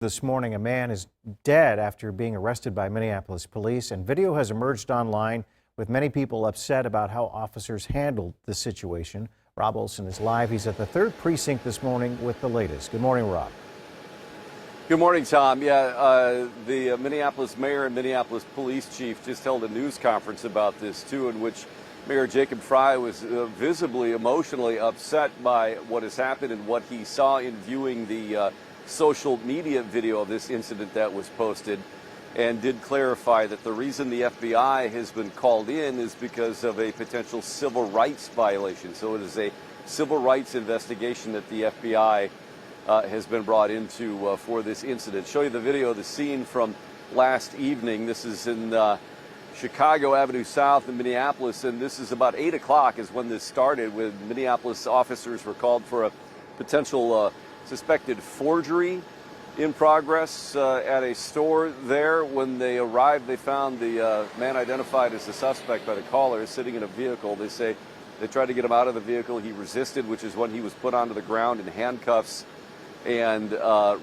This morning, a man is dead after being arrested by Minneapolis police, and video has emerged online with many people upset about how officers handled the situation. Rob Olson is live. He's at the 3rd Precinct this morning with the latest. Good morning, Rob. Good morning, Tom. The Minneapolis mayor and Minneapolis police chief just held a news conference about this, too, in which Mayor Jacob Frey was visibly emotionally upset by what has happened and what he saw in viewing the social media video of this incident that was posted, and did clarify that the reason the FBI has been called in is because of a potential civil rights violation. So it is a civil rights investigation that the FBI has been brought into for this incident. Show you the video of the scene from last evening. This is in Chicago Avenue South in Minneapolis, and this is about 8 o'clock is when this started, when Minneapolis officers were called for a potential suspected forgery in progress at a store there. When they arrived, they found the man identified as the suspect by the caller sitting in a vehicle. They say they tried to get him out of the vehicle. He resisted, which is when he was put onto the ground in handcuffs and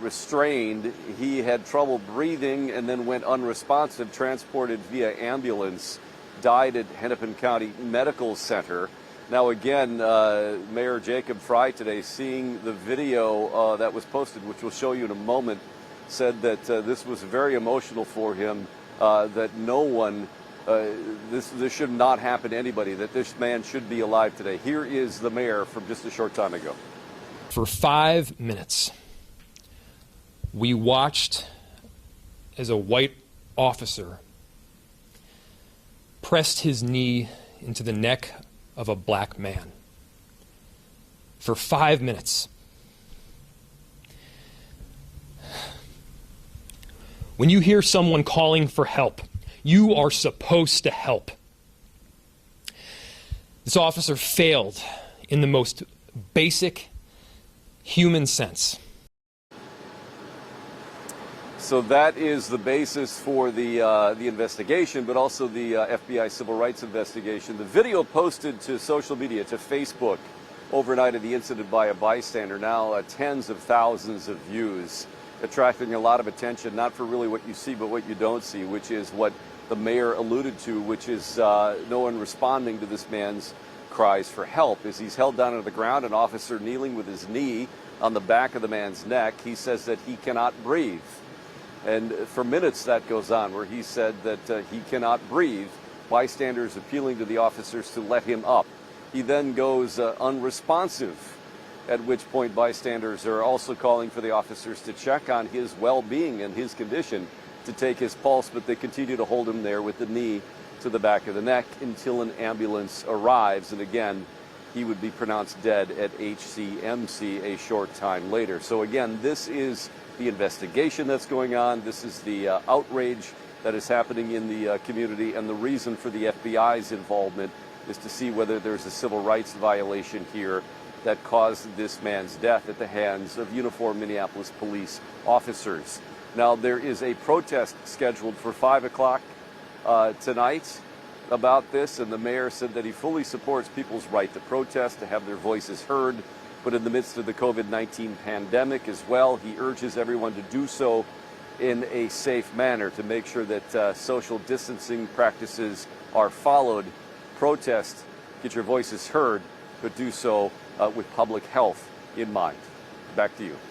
restrained. He had trouble breathing and then went unresponsive, transported via ambulance, died at Hennepin County Medical Center. Now again, Mayor Jacob Frey today, seeing the video that was posted, which we'll show you in a moment, said that this was very emotional for him, that no one, this should not happen to anybody, that this man should be alive today. Here is the mayor from just a short time ago. For 5 minutes, we watched as a white officer pressed his knee into the neck of a black man. For 5 minutes. When you hear someone calling for help, you are supposed to help. This officer failed in the most basic human sense. So that is the basis for the investigation, but also the FBI civil rights investigation. The video posted to social media, to Facebook, overnight of the incident by a bystander, now tens of thousands of views, attracting a lot of attention, not for really what you see, but what you don't see, which is what the mayor alluded to, which is no one responding to this man's cries for help. As he's held down to the ground, an officer kneeling with his knee on the back of the man's neck. He says that he cannot breathe. And for minutes that goes on, where he said that he cannot breathe. Bystanders appealing to the officers to let him up. He then goes unresponsive, at which point bystanders are also calling for the officers to check on his well-being and his condition, to take his pulse, but they continue to hold him there with the knee to the back of the neck until an ambulance arrives. And again, he would be pronounced dead at HCMC a short time later. So again, this is the investigation that's going on. This is the outrage that is happening in the community, and the reason for the FBI's involvement is to see whether there's a civil rights violation here that caused this man's death at the hands of uniformed Minneapolis police officers. Now, there is a protest scheduled for 5 o'clock tonight about this, and the mayor said that he fully supports people's right to protest, to have their voices heard, but in the midst of the COVID-19 pandemic as well, he urges everyone to do so in a safe manner, to make sure that social distancing practices are followed. Protest, get your voices heard, but do so with public health in mind. Back to you.